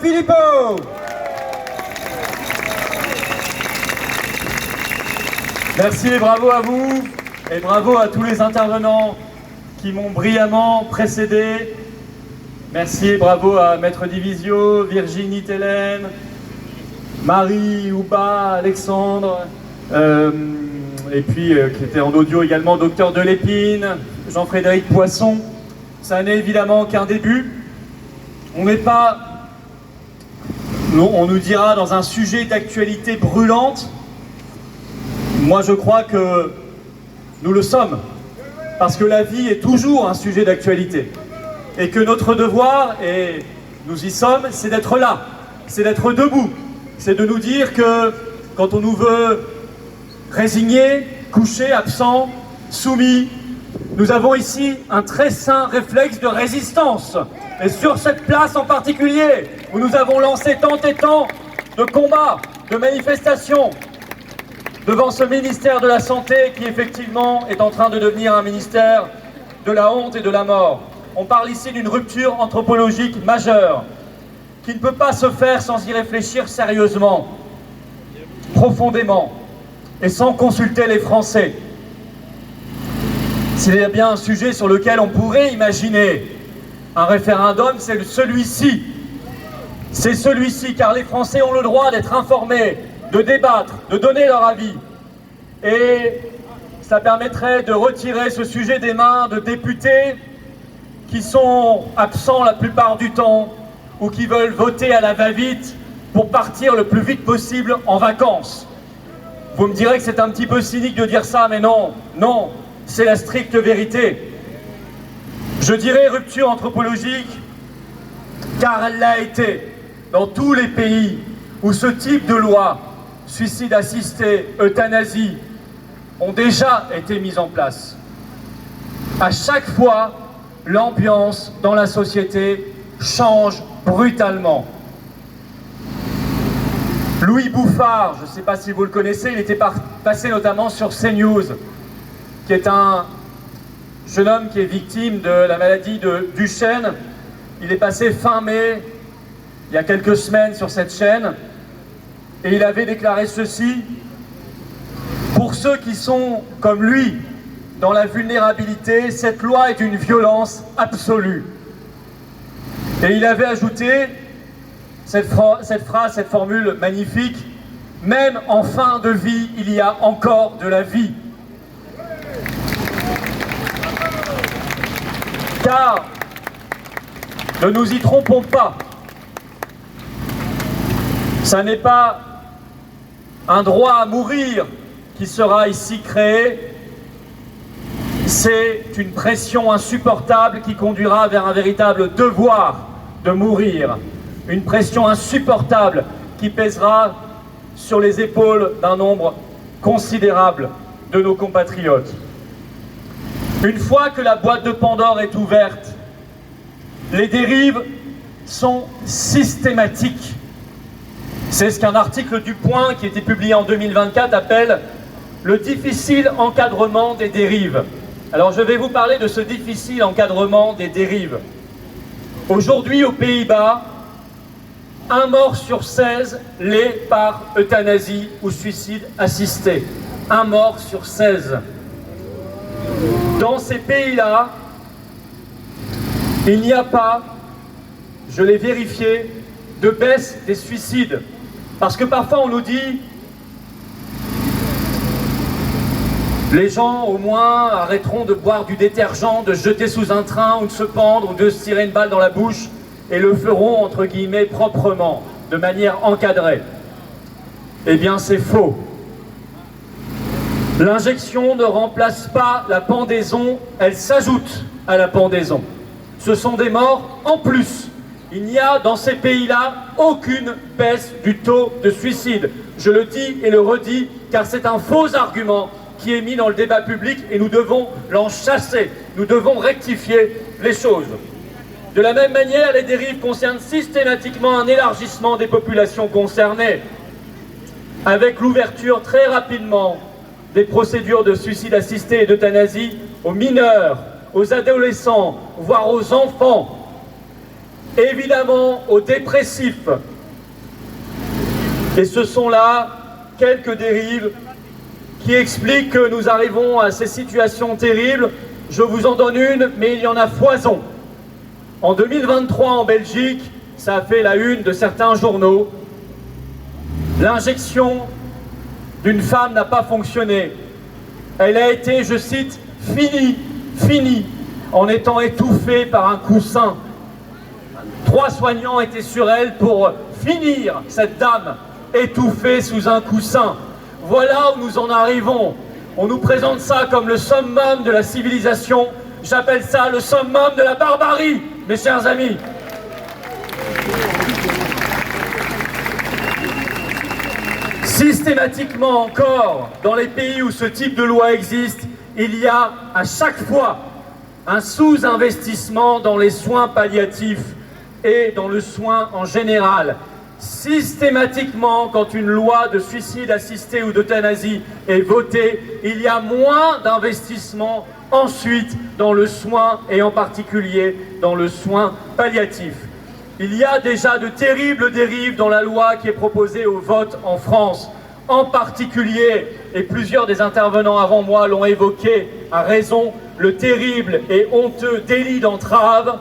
Philippot. Merci et bravo à vous et bravo à tous les intervenants qui m'ont brillamment précédé. Merci et bravo à Maître Divisio, Virginie Télène, Marie, Ouba, Alexandre, et puis qui était en audio également, Docteur Delépine, Jean-Frédéric Poisson. Ça n'est évidemment qu'un début. On n'est pas, on nous dira, dans un sujet d'actualité brûlante. Moi je crois que nous le sommes, parce que la vie est toujours un sujet d'actualité. Et que notre devoir, et nous y sommes, c'est d'être là, c'est d'être debout. C'est de nous dire que quand on nous veut résignés, couchés, absents, soumis, nous avons ici un très sain réflexe de résistance. Et sur cette place en particulier, où nous avons lancé tant et tant de combats, de manifestations, devant ce ministère de la Santé qui effectivement est en train de devenir un ministère de la honte et de la mort. On parle ici d'une rupture anthropologique majeure, qui ne peut pas se faire sans y réfléchir sérieusement, profondément, et sans consulter les Français. S'il y a bien un sujet sur lequel on pourrait imaginer un référendum, c'est celui-ci. C'est celui-ci, car les Français ont le droit d'être informés, de débattre, de donner leur avis. Et ça permettrait de retirer ce sujet des mains de députés qui sont absents la plupart du temps ou qui veulent voter à la va-vite pour partir le plus vite possible en vacances. Vous me direz que c'est un petit peu cynique de dire ça, mais non, non, c'est la stricte vérité. Je dirais rupture anthropologique, car elle l'a été dans tous les pays où ce type de loi, suicide assisté, euthanasie, ont déjà été mises en place. À chaque fois, l'ambiance dans la société change brutalement. Louis Bouffard, je ne sais pas si vous le connaissez, il était passé notamment sur CNews, qui est un jeune homme qui est victime de la maladie de Duchenne. Il est passé fin mai, il y a quelques semaines, sur cette chaîne, et il avait déclaré ceci: pour ceux qui sont comme lui, dans la vulnérabilité, cette loi est une violence absolue. Et il avait ajouté cette phrase, cette formule magnifique: même en fin de vie, il y a encore de la vie. Car, ne nous y trompons pas, ça n'est pas un droit à mourir qui sera ici créé, c'est une pression insupportable qui conduira vers un véritable devoir de mourir. Une pression insupportable qui pèsera sur les épaules d'un nombre considérable de nos compatriotes. Une fois que la boîte de Pandore est ouverte, les dérives sont systématiques. C'est ce qu'un article du Point qui était publié en 2024 appelle le difficile encadrement des dérives. Alors je vais vous parler de ce difficile encadrement des dérives. Aujourd'hui aux Pays-Bas, un mort sur 16 l'est par euthanasie ou suicide assisté. Un mort sur 16. Dans ces pays-là, il n'y a pas, je l'ai vérifié, de baisse des suicides. Parce que parfois on nous dit, les gens au moins arrêteront de boire du détergent, de jeter sous un train ou de se pendre ou de se tirer une balle dans la bouche et le feront entre guillemets proprement, de manière encadrée. Eh bien c'est faux. L'injection ne remplace pas la pendaison, elle s'ajoute à la pendaison. Ce sont des morts en plus. Il n'y a dans ces pays-là aucune baisse du taux de suicide. Je le dis et le redis car c'est un faux argument qui est mis dans le débat public et nous devons l'en chasser. Nous devons rectifier les choses. De la même manière, les dérives concernent systématiquement un élargissement des populations concernées, avec l'ouverture très rapidement des procédures de suicide assisté et d'euthanasie aux mineurs, aux adolescents, voire aux enfants. évidemment aux dépressifs. Et ce sont là quelques dérives qui expliquent que nous arrivons à ces situations terribles. Je vous en donne une, mais il y en a foison. En 2023 en Belgique, ça a fait la une de certains journaux. L'injection d'une femme n'a pas fonctionné. Elle a été, je cite, finie, en étant étouffée par un coussin. 3 soignants étaient sur elle pour finir cette dame étouffée sous un coussin. Voilà où nous en arrivons. On nous présente ça comme le summum de la civilisation. J'appelle ça le summum de la barbarie, mes chers amis. Systématiquement encore, dans les pays où ce type de loi existe, il y a à chaque fois un sous-investissement dans les soins palliatifs et dans le soin en général. Systématiquement, quand une loi de suicide assisté ou d'euthanasie est votée, il y a moins d'investissement ensuite dans le soin et en particulier dans le soin palliatif. Il y a déjà de terribles dérives dans la loi qui est proposée au vote en France. En particulier, et plusieurs des intervenants avant moi l'ont évoqué à raison, le terrible et honteux délit d'entrave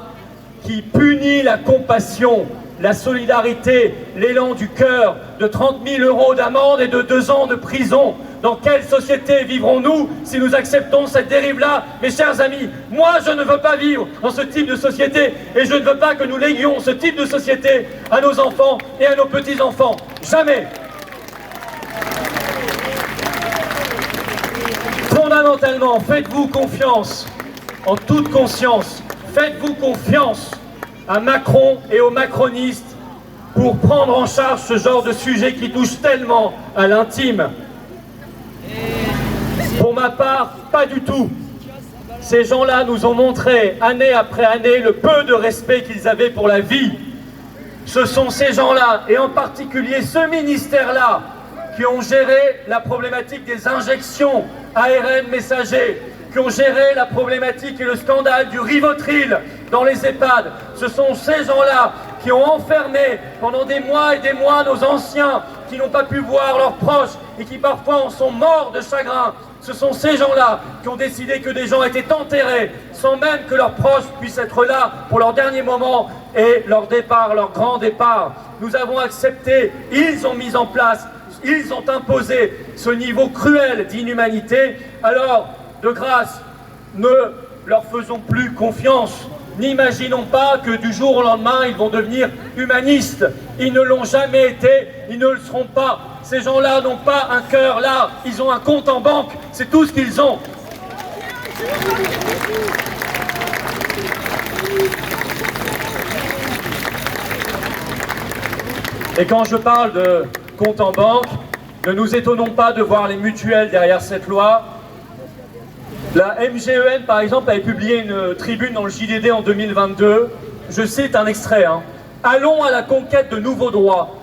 qui punit la compassion, la solidarité, l'élan du cœur, de 30 000 € d'amende et de 2 ans de prison. Dans quelle société vivrons-nous si nous acceptons cette dérive-là? Mes chers amis, moi je ne veux pas vivre dans ce type de société et je ne veux pas que nous léguions ce type de société à nos enfants et à nos petits-enfants. Jamais! Fondamentalement, faites-vous confiance, en toute conscience, faites-vous confiance à Macron et aux macronistes pour prendre en charge ce genre de sujet qui touche tellement à l'intime. Pour ma part, pas du tout. Ces gens-là nous ont montré, année après année, le peu de respect qu'ils avaient pour la vie. Ce sont ces gens-là, et en particulier ce ministère-là, qui ont géré la problématique des injections ARN messager, qui ont géré la problématique et le scandale du Rivotril dans les EHPAD. Ce sont ces gens-là qui ont enfermé pendant des mois et des mois nos anciens qui n'ont pas pu voir leurs proches et qui parfois en sont morts de chagrin. Ce sont ces gens-là qui ont décidé que des gens étaient enterrés sans même que leurs proches puissent être là pour leur dernier moment et leur départ, leur grand départ. Nous avons accepté, ils ont mis en place, ils ont imposé ce niveau cruel d'inhumanité. Alors, de grâce, ne leur faisons plus confiance. N'imaginons pas que du jour au lendemain, ils vont devenir humanistes. Ils ne l'ont jamais été, ils ne le seront pas. Ces gens-là n'ont pas un cœur là, ils ont un compte en banque, c'est tout ce qu'ils ont. Et quand je parle de compte en banque, ne nous étonnons pas de voir les mutuelles derrière cette loi. La MGEN, par exemple, avait publié une tribune dans le JDD en 2022. Je cite un extrait. Allons à la conquête de nouveaux droits.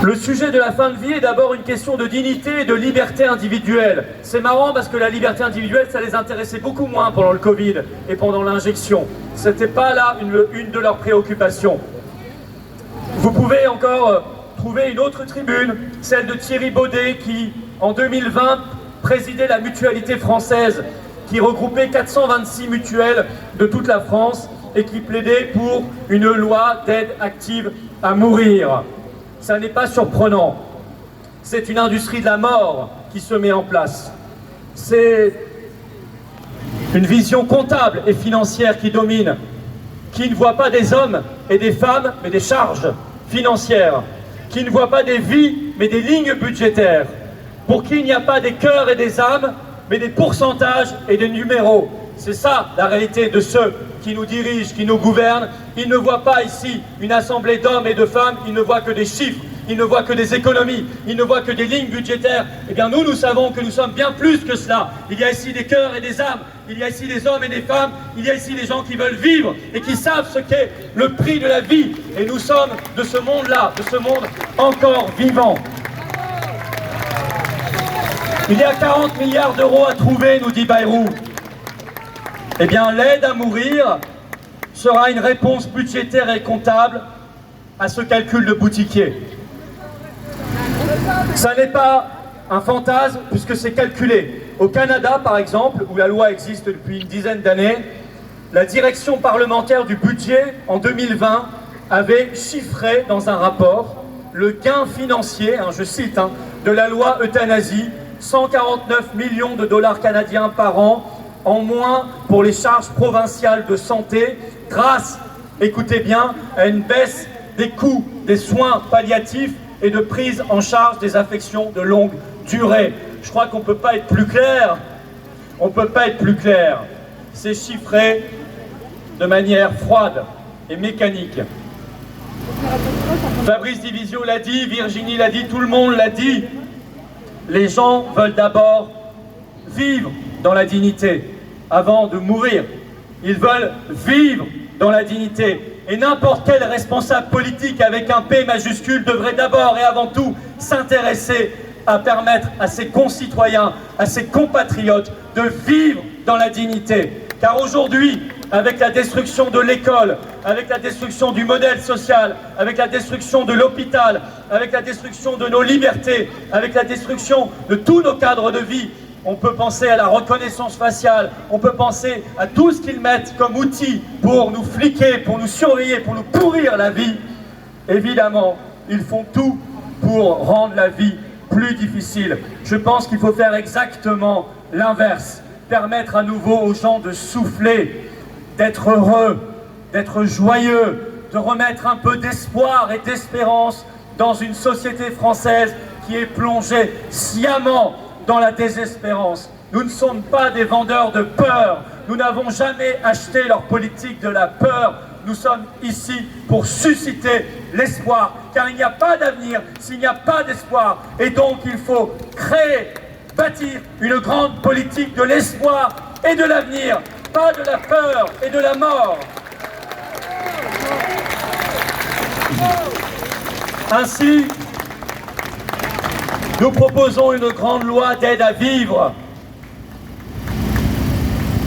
Le sujet de la fin de vie est d'abord une question de dignité et de liberté individuelle. C'est marrant parce que la liberté individuelle, ça les intéressait beaucoup moins pendant le Covid et pendant l'injection. C'était pas là une de leurs préoccupations. Vous pouvez encore trouver une autre tribune, celle de Thierry Baudet qui, en 2020, présidait la mutualité française, qui regroupait 426 mutuelles de toute la France et qui plaidait pour une loi d'aide active à mourir. Ça n'est pas surprenant. C'est une industrie de la mort qui se met en place. C'est une vision comptable et financière qui domine, qui ne voit pas des hommes et des femmes, mais des charges financières, qui ne voit pas des vies, mais des lignes budgétaires, pour qui il n'y a pas des cœurs et des âmes, mais des pourcentages et des numéros. C'est ça la réalité de ceux qui nous dirigent, qui nous gouvernent. Ils ne voient pas ici une assemblée d'hommes et de femmes, ils ne voient que des chiffres, ils ne voient que des économies, ils ne voient que des lignes budgétaires. Eh bien nous savons que nous sommes bien plus que cela. Il y a ici des cœurs et des âmes, il y a ici des hommes et des femmes, il y a ici des gens qui veulent vivre et qui savent ce qu'est le prix de la vie. Et nous sommes de ce monde-là, de ce monde encore vivant. Il y a 40 milliards d'euros à trouver, nous dit Bayrou. Eh bien, l'aide à mourir, sera une réponse budgétaire et comptable à ce calcul de boutiquier. Ça n'est pas un fantasme puisque c'est calculé. Au Canada, par exemple, où la loi existe depuis une dizaine d'années, la direction parlementaire du budget en 2020 avait chiffré dans un rapport le gain financier, je cite, de la loi euthanasie, 149 millions de dollars canadiens par an en moins pour les charges provinciales de santé grâce, écoutez bien, à une baisse des coûts des soins palliatifs et de prise en charge des affections de longue durée. Je crois qu'on ne peut pas être plus clair. On ne peut pas être plus clair. C'est chiffré de manière froide et mécanique. Fabrice Divisio l'a dit, Virginie l'a dit, tout le monde l'a dit. Les gens veulent d'abord vivre dans la dignité avant de mourir. Ils veulent vivre dans la dignité. Et n'importe quel responsable politique avec un P majuscule devrait d'abord et avant tout s'intéresser à permettre à ses concitoyens, à ses compatriotes de vivre dans la dignité. Car aujourd'hui, avec la destruction de l'école, avec la destruction du modèle social, avec la destruction de l'hôpital, avec la destruction de nos libertés, avec la destruction de tous nos cadres de vie, on peut penser à la reconnaissance faciale, on peut penser à tout ce qu'ils mettent comme outil pour nous fliquer, pour nous surveiller, pour nous pourrir la vie. Évidemment, ils font tout pour rendre la vie plus difficile. Je pense qu'il faut faire exactement l'inverse, permettre à nouveau aux gens de souffler, d'être heureux, d'être joyeux, de remettre un peu d'espoir et d'espérance dans une société française qui est plongée sciemment dans la désespérance. Nous ne sommes pas des vendeurs de peur. Nous n'avons jamais acheté leur politique de la peur. Nous sommes ici pour susciter l'espoir, car il n'y a pas d'avenir s'il n'y a pas d'espoir. Et donc il faut créer, bâtir une grande politique de l'espoir et de l'avenir, pas de la peur et de la mort. Ainsi, nous proposons une grande loi d'aide à vivre.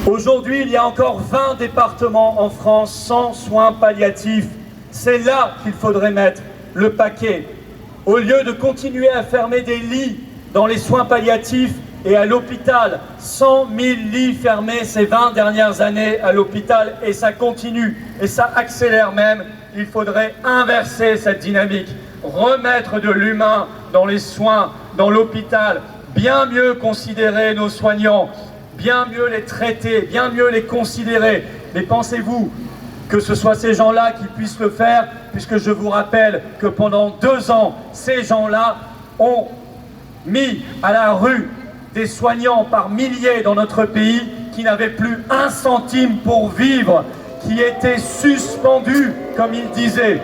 Aujourd'hui, il y a encore 20 départements en France sans soins palliatifs. C'est là qu'il faudrait mettre le paquet. Au lieu de continuer à fermer des lits dans les soins palliatifs et à l'hôpital, 100 000 lits fermés ces 20 dernières années à l'hôpital, et ça continue, et ça accélère même. Il faudrait inverser cette dynamique, remettre de l'humain dans les soins, dans l'hôpital, bien mieux considérer nos soignants, bien mieux les traiter, bien mieux les considérer. Mais pensez-vous que ce soit ces gens-là qui puissent le faire, puisque je vous rappelle que pendant 2 ans, ces gens-là ont mis à la rue des soignants par milliers dans notre pays qui n'avaient plus 1 centime pour vivre, qui étaient suspendus, comme ils disaient.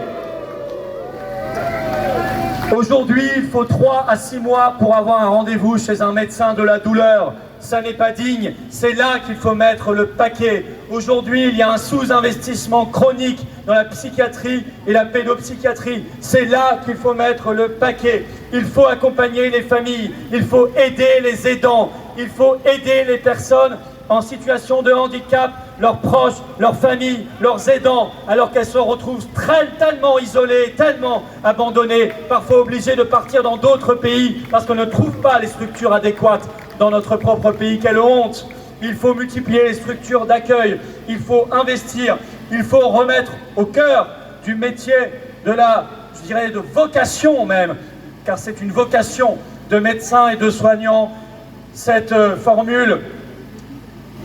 Aujourd'hui, il faut 3 à 6 mois pour avoir un rendez-vous chez un médecin de la douleur. Ça n'est pas digne, c'est là qu'il faut mettre le paquet. Aujourd'hui, il y a un sous-investissement chronique dans la psychiatrie et la pédopsychiatrie. C'est là qu'il faut mettre le paquet. Il faut accompagner les familles, il faut aider les aidants, il faut aider les personnes en situation de handicap, leurs proches, leurs familles, leurs aidants, alors qu'elles se retrouvent tellement isolées, tellement abandonnées, parfois obligées de partir dans d'autres pays parce qu'on ne trouve pas les structures adéquates dans notre propre pays. Quelle honte! Il faut multiplier les structures d'accueil, il faut investir, il faut remettre au cœur du métier de la, je dirais, de vocation même, car c'est une vocation de médecins et de soignants, cette formule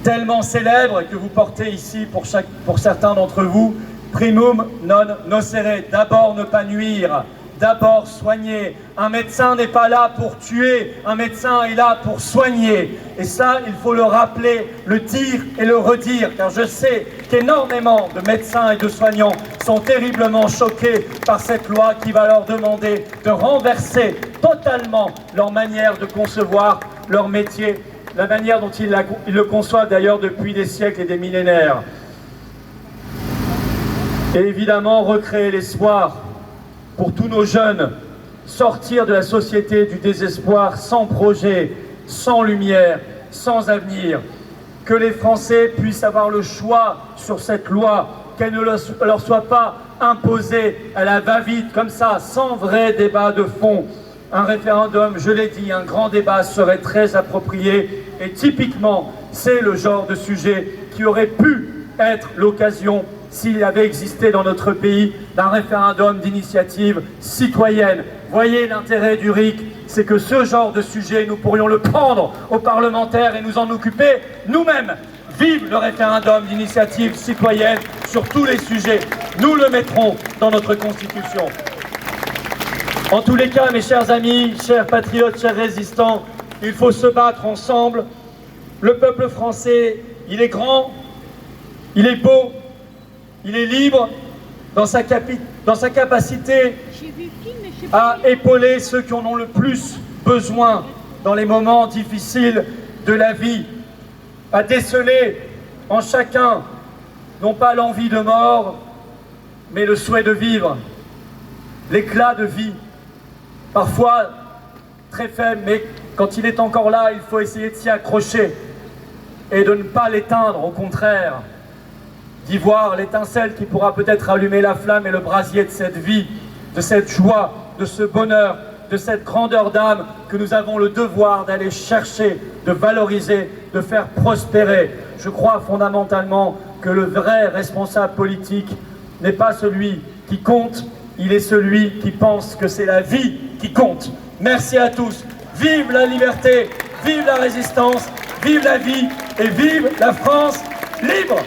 tellement célèbre que vous portez ici pour certains d'entre vous, primum non nocere, d'abord ne pas nuire, d'abord soigner. Un médecin n'est pas là pour tuer, un médecin est là pour soigner. Et ça, il faut le rappeler, le dire et le redire, car je sais qu'énormément de médecins et de soignants sont terriblement choqués par cette loi qui va leur demander de renverser totalement leur manière de concevoir leur métier, la manière dont ils le conçoivent d'ailleurs depuis des siècles et des millénaires. Et évidemment, recréer l'espoir pour tous nos jeunes, sortir de la société du désespoir sans projet, sans lumière, sans avenir. Que les Français puissent avoir le choix sur cette loi qu'elle ne leur soit pas imposée à la va-vite, comme ça, sans vrai débat de fond. Un référendum, je l'ai dit, un grand débat serait très approprié et typiquement, c'est le genre de sujet qui aurait pu être l'occasion, s'il avait existé dans notre pays, d'un référendum d'initiative citoyenne. Voyez l'intérêt du RIC, c'est que ce genre de sujet, nous pourrions le prendre aux parlementaires et nous en occuper nous-mêmes. Vive le référendum d'initiative citoyenne sur tous les sujets. Nous le mettrons dans notre Constitution. En tous les cas, mes chers amis, chers patriotes, chers résistants, il faut se battre ensemble. Le peuple français, il est grand, il est beau, il est libre dans sa capacité à épauler ceux qui en ont le plus besoin dans les moments difficiles de la vie, à déceler en chacun, non pas l'envie de mort, mais le souhait de vivre, l'éclat de vie, parfois très faible, mais quand il est encore là, il faut essayer de s'y accrocher et de ne pas l'éteindre, au contraire, d'y voir l'étincelle qui pourra peut-être allumer la flamme et le brasier de cette vie, de cette joie, de ce bonheur, de cette grandeur d'âme que nous avons le devoir d'aller chercher, de valoriser, de faire prospérer. Je crois fondamentalement que le vrai responsable politique n'est pas celui qui compte, il est celui qui pense que c'est la vie qui compte. Merci à tous. Vive la liberté, vive la résistance, vive la vie et vive la France libre!